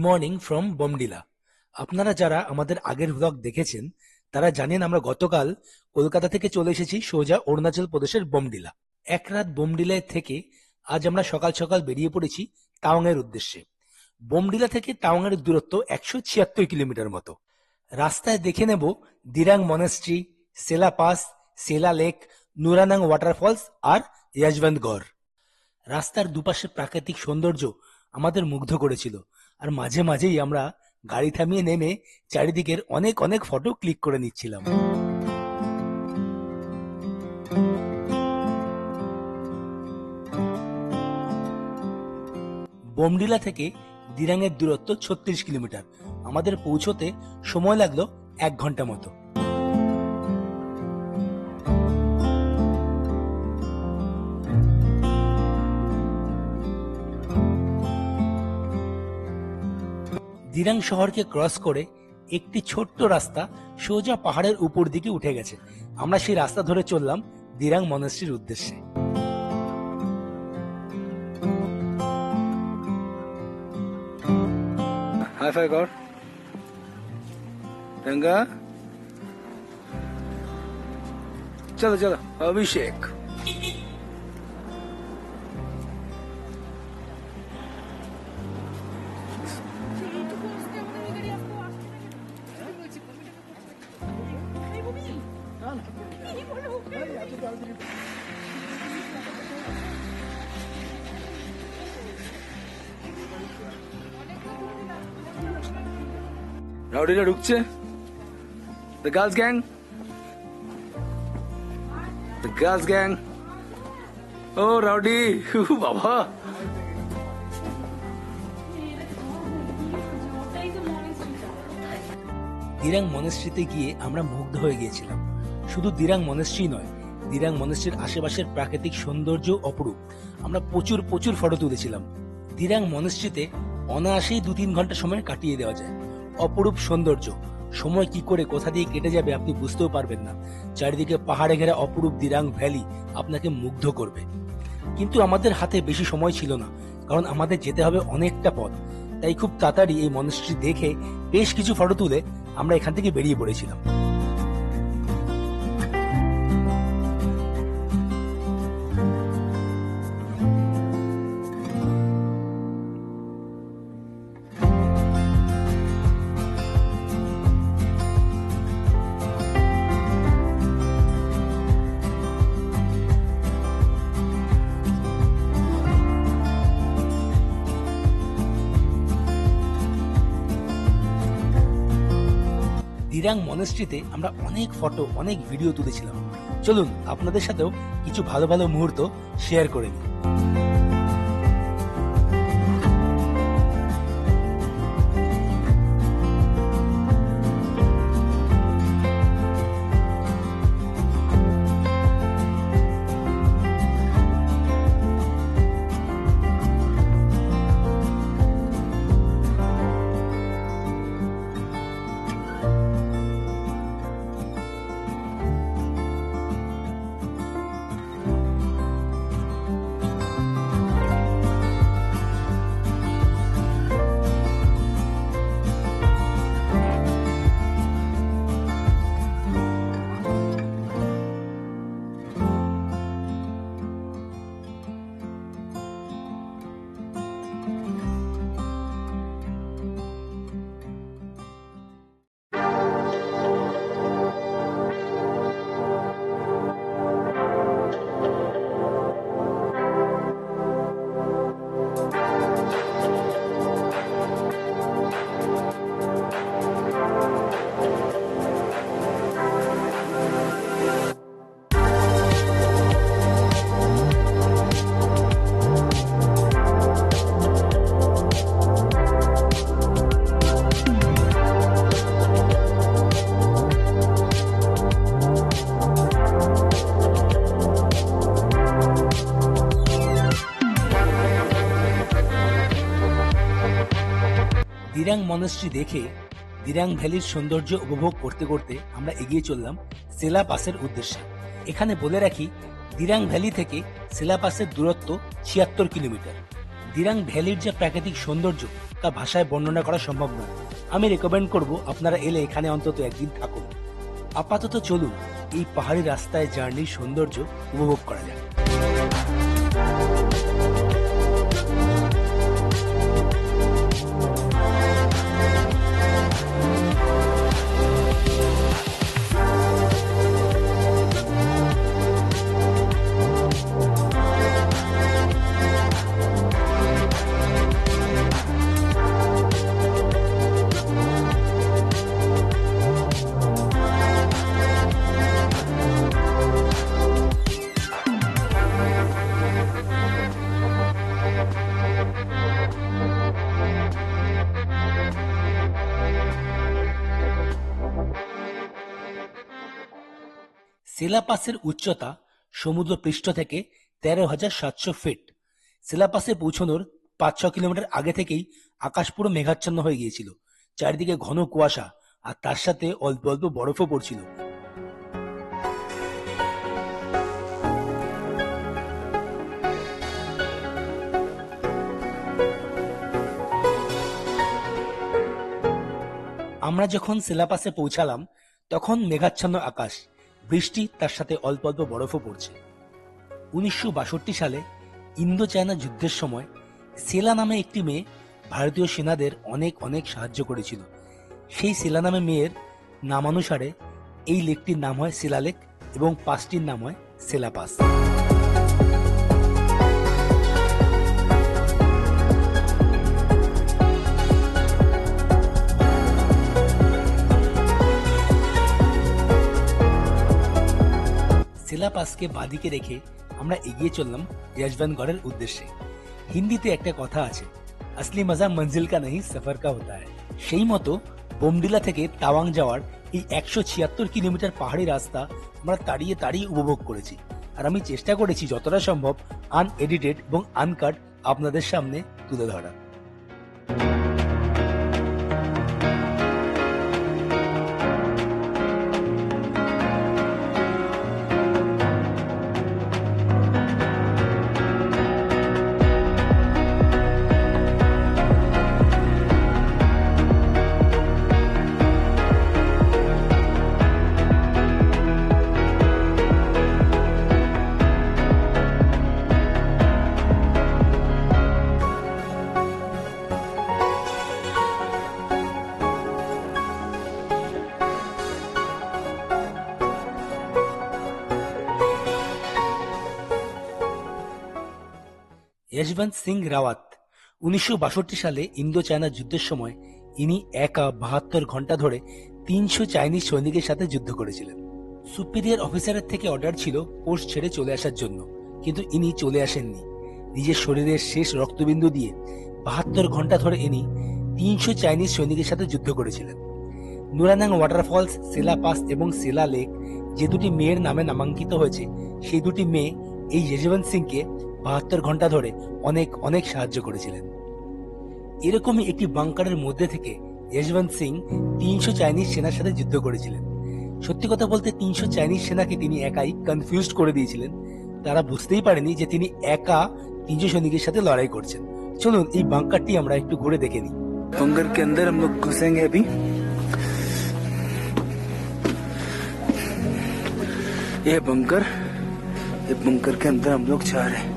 Morning from Bomdila. আপনারা যারা আমাদের আগের ভ্লগ দেখেছেন তারা জানেন আমরা গতকাল কলকাতা থেকে চলে এসেছি সোজা অরুণাচল প্রদেশের বোমডিলা। এক রাত বোমডিলায় থেকে আজ আমরা সকাল সকাল বেরিয়ে পড়েছি তাওয়াং এর উদ্দেশ্যে। বোমডিলা থেকে তাওয়াং এর দূরত্ব 176 কিলোমিটার মতো। রাস্তায় দেখে নেব দিরাং মনেস্ট্রি, সেলা পাস, সেলা লেক, নুরানাং ওয়াটারফলস আর ইয়াজবন্তগড়। রাস্তার দুপাশে প্রাকৃতিক সৌন্দর্য আমাদের মুগ্ধ করেছিল, আর মাঝে মাঝেই আমরা গাড়ি থামিয়ে নেমে চারিদিকের অনেক অনেক ফটো ক্লিক করে নিচ্ছিলাম। বোমডিলা থেকে দিরাংয়ের দূরত্ব 36 কিলোমিটার। আমাদের পৌঁছতে সময় লাগলো 1 ঘন্টা মতো। দিরাং শহরকে ক্রস করে একটি ছোট্ট রাস্তা সোজা পাহাড়ের উপর দিকে উঠে গেছে। আমরা সেই রাস্তা ধরে চললাম দিরাং মনেস্ট্রির উদ্দেশ্যে। হাই ফাই কর গঙ্গা, চলো চলো অভিষেক। রাউডিরা ঢুকছে, the girls gang, the girls gang. ও রাউডি বাবা, দিরাং মনেস্ট্রিতে গিয়ে আমরা মুগ্ধ হয়ে গিয়েছিলাম। শুধু দিরাং মনেস্ট্রি নয়, দিরাং মনেস্ট্রির আশেপাশের প্রাকৃতিক সৌন্দর্য অপরূপ। আমরা প্রচুর প্রচুর ফটো তুলেছিলাম। দিরাং মনেস্ট্রিতে অনায়াসেই 2-3 ঘন্টা সময় কাটিয়ে দেওয়া যায়। অপরূপ সৌন্দর্য, সময় কি করে কোথা দিয়ে কেটে যাবে আপনি বুঝতেও পারবেন না। চারিদিকে পাহাড়ে ঘেরা অপরূপ দিরাং ভ্যালি আপনাকে মুগ্ধ করবে। কিন্তু আমাদের হাতে বেশি সময় ছিল না, কারণ আমাদের যেতে হবে অনেকটা পথ। তাই খুব তাড়াতাড়ি এই মনেস্ট্রি দেখে বেশ কিছু ফটো তুলে আমরা এখান থেকে বেরিয়ে পড়েছিলাম। দিরাং মনেস্ট্রিতে আমরা অনেক ফটো, অনেক ভিডিও তুলেছিলাম। চলুন আপনাদের সাথেও কিছু ভালো ভালো মুহূর্ত শেয়ার করে নিই। দিরাং মনেস্ট্রি দেখে দিরাং ভ্যালির সৌন্দর্য উপভোগ করতে করতে আমরা এগিয়ে চললাম সেলা পাসের উদ্দেশ্যে। এখানে বলে রাখি, দিরাং ভ্যালি থেকে সেলা পাসের দূরত্ব 76 কিলোমিটার। দিরাং ভ্যালির যে প্রাকৃতিক সৌন্দর্য তা ভাষায় বর্ণনা করা সম্ভব নয়। আমি রেকমেন্ড করব আপনারা এলে এখানে অন্তত একদিন থাকুন। আপাতত চলুন এই পাহাড়ি রাস্তায় জার্নির সৌন্দর্য উপভোগ করা যায়। সেলাপাসের উচ্চতা সমুদ্র পৃষ্ঠ থেকে 13,700 ফিট। সেলাপাসে পৌঁছানোর 5-6 কিলোমিটার আগে থেকেই আকাশ পুরো মেঘাচ্ছন্ন হয়ে গিয়েছিল। চারিদিকে ঘন কুয়াশা আর তার সাথে অল্প অল্প বরফও পড়ছিল। আমরা যখন সেলাপাসে পৌঁছালাম তখন মেঘাচ্ছন্ন আকাশ, বৃষ্টি, তার সাথে অল্প অল্প বরফও পড়ছে। 1962 সালে ইন্দো চায়না যুদ্ধের সময় সেলা নামে একটি মেয়ে ভারতীয় সেনাদের অনেক অনেক সাহায্য করেছিল। সেই সেলা নামে মেয়ের নামানুসারে এই লেকটির নাম হয় সেলা লেক এবং পাসটির নাম হয় সেলা পাস। সেলা পাসকে বাদিকে রেখে আমরা এগিয়ে চললাম যশবন্তগড়ের উদ্দেশ্যে। হিন্দিতে একটা কথা আছে, আসলি মজা মঞ্জিল কা নেই সফর কা হোতা হ্যায়। সেই মতো বোমডিলা থেকে তাওয়াং যাওয়ার এই 176 কিলোমিটার পাহাড়ি রাস্তা আমরা তাড়িয়ে তাড়িয়ে উপভোগ করেছি। আর আমি চেষ্টা করেছি যতটা সম্ভব আনএডিটেড এবং আনকাট আপনাদের সামনে তুলে ধরা। যশবন্ত সিং রাওয়াত 1962 সালে ইন্দো চায়না যুদ্ধের সময় ইনি একা 72 ঘন্টা ধরে 300 চাইনিজ সৈনিকের সাথে যুদ্ধ করেছিলেন। সুপিরিয়র অফিসারের থেকে অর্ডার ছিল পোস্ট ছেড়ে চলে আসার জন্য, কিন্তু ইনি চলে আসেননি। নিজের শরীরের শেষ রক্তবিন্দু দিয়ে 72 ঘন্টা ধরে ইনি 300 চাইনিজ সৈনিকের সাথে যুদ্ধ করেছিলেন। নুরানাং ওয়াটারফলস, সেলা পাস এবং সেলা লেক যে দুটি মেয়ের নামে নামাঙ্কিত হয়েছে, সেই দুটি মেয়ে এই যশবন্ত সিংকে 72 ঘন্টা ধরে অনেক অনেক সাহায্য করেছিলেন। এরকমই একটি বাংকারের মধ্যে থেকে যশবন্ত সিং 300 চাইনিজ সেনার সাথে যুদ্ধ করেছিলেন। সত্যি কথা বলতে 300 চাইনিজ সেনাকে তিনি একাই কনফিউজ করে দিয়েছিলেন। তারা বুঝতেই পারেনি যে তিনি একা 300 সৈনিকের সাথে লড়াই করছেন। চলুন এই বাংকারটি আমরা একটু ঘুরে দেখে নিই। बंकर के अंदर हम लोग घुसेंगे अभी। ये बंकर के अंदर हम लोग जा रहे हैं।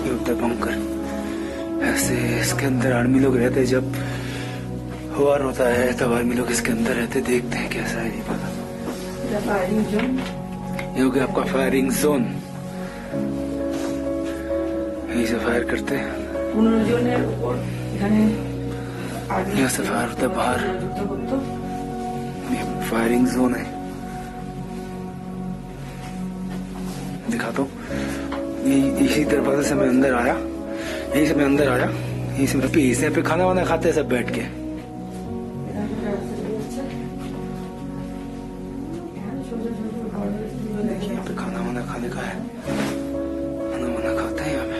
ये होता है बंकर। ऐसे इसके अंदर आर्मी लोग रहते हैं। जब वार होता है तब आर्मी लोग इसके अंदर रहते, देखते हैं कैसा है, नहीं पता। ये हो गया आपका फायरिंग जोन। यहीं से फायर करते हैं। यहाँ से फायर होता है बाहर। ये फायरिंग जोन है, दिखाता हूँ। इसी दरवाजे से मैं अंदर आया, यहीं से मैं अंदर आया, यहीं से मेरा पीस पे खाना वाना खाते हैं सब बैठ के। देखिए यहाँ पे खाना वाना खाने का है, खाना वाना खाते हैं यहाँ पे,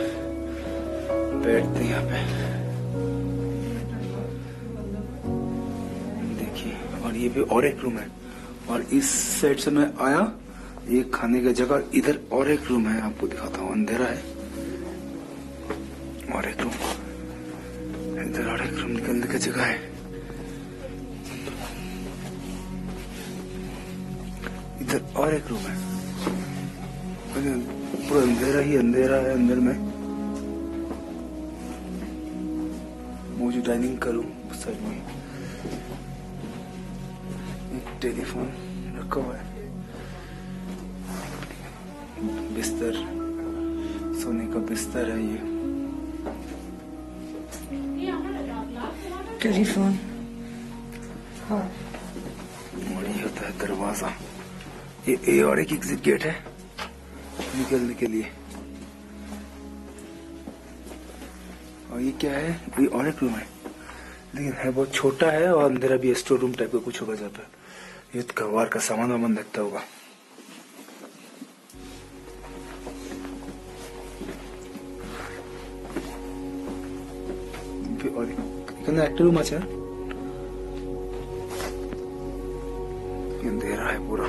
बैठते हैं यहाँ पे। देखिए, और ये भी और एक रूम है। और इस साइड से मैं आया ये खाने की जगह। इधर और एक रूम है, आपको दिखाता हूँ, अंधेरा है। और एक रूम, इधर और एक रूम निकलने की जगह है। इधर और एक रूम है, पूरा अंधेरा ही अंधेरा है अंदर में। मुझे डाइनिंग का रूम साइड में, एक टेलीफोन रखा हुआ है, बिस्तर, सोने का बिस्तर है ये। टेलीफोन, हाँ। और ये होता है दरवाजा। ये और एक एग्जिट गेट है निकलने के लिए। और ये क्या है? ये और एक रूम है, लेकिन है बहुत छोटा है और अंदर भी स्टोर रूम टाइप का कुछ होगा जहाँ पे ये कबाड़ का सामान वामान रखता होगा। और एक रूम আছে, अंधेरा है पूरा।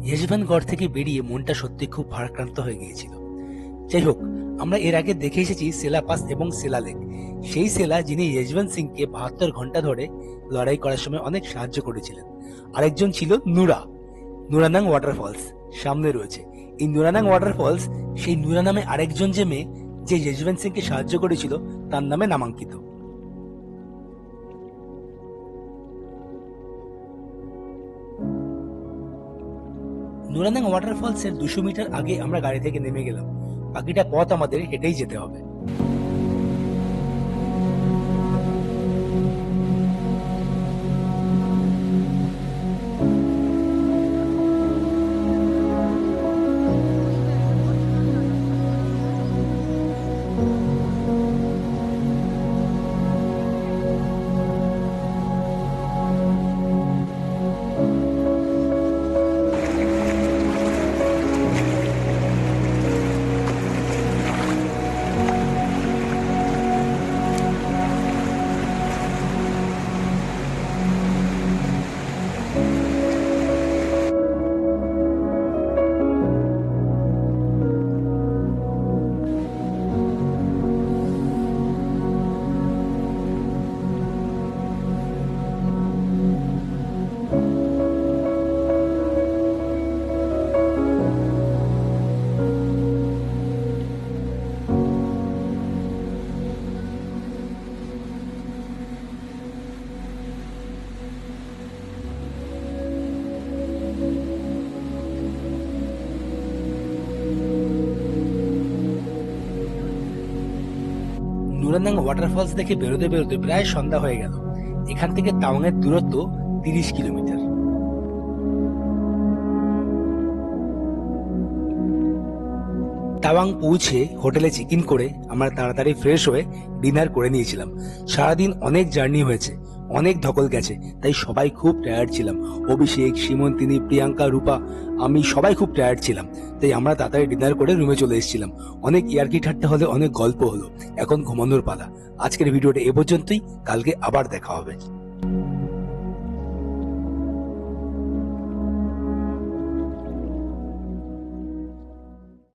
ইয়েজবানগড় থেকে বেরিয়ে মনটা সত্যি খুব ভারাক্রান্ত হয়ে গিয়েছিল। যাই হোক, আমরা এর আগে দেখে এসেছি সেলা পাস এবং সেলা লেক। সেই সেলা যিনি ইয়েজবান সিংকে 72 ঘন্টা ধরে লড়াই করার সময় অনেক সাহায্য করেছিলেন। আরেকজন ছিল নুরানাং ওয়াটারফলস সামনে রয়েছে। এই নুরানাং ওয়াটারফলস সেই নুরা নামে আরেকজন যে মেয়ে যে ইয়েজবান সিংকে সাহায্য করেছিল তার নামে নামাঙ্কিত। নুরানাং ওয়াটারফলস এর 200 মিটার আগে আমরা গাড়ি থেকে নেমে গেলাম। বাকিটা পথ আমাদের হেঁটেই যেতে হবে। নুরানাং ওয়াটারফলস দেখে বেরোতে বেরোতে প্রায় সন্ধ্যা হয়ে গেল। এখান থেকে তাওয়াং এর দূরত্ব 30 কিলোমিটার। তাওয়াং পৌঁছে হোটেলে চেক ইন করে আমরা তাড়াতাড়ি ফ্রেশ হয়ে ডিনার করে নিয়েছিলাম। সারাদিন অনেক জার্নি হয়েছে, অনেক ধকল গেছে, তাই সবাই খুব টায়ার্ড ছিলাম। অভিষেক, সীমন্তিনী, প্রিয়াঙ্কা, রূপা, আমি সবাই খুব টায়ার্ড ছিলাম, তাই আমরা তাড়াতাড়ি ডিনার করে রুমে চলে এসেছিলাম। অনেক ইয়ার্কি ঠাট্টা হলে, অনেক গল্প হলো, এখন ঘুমানোর পালা। আজকের ভিডিওটা এ পর্যন্তই, কালকে আবার দেখা হবে।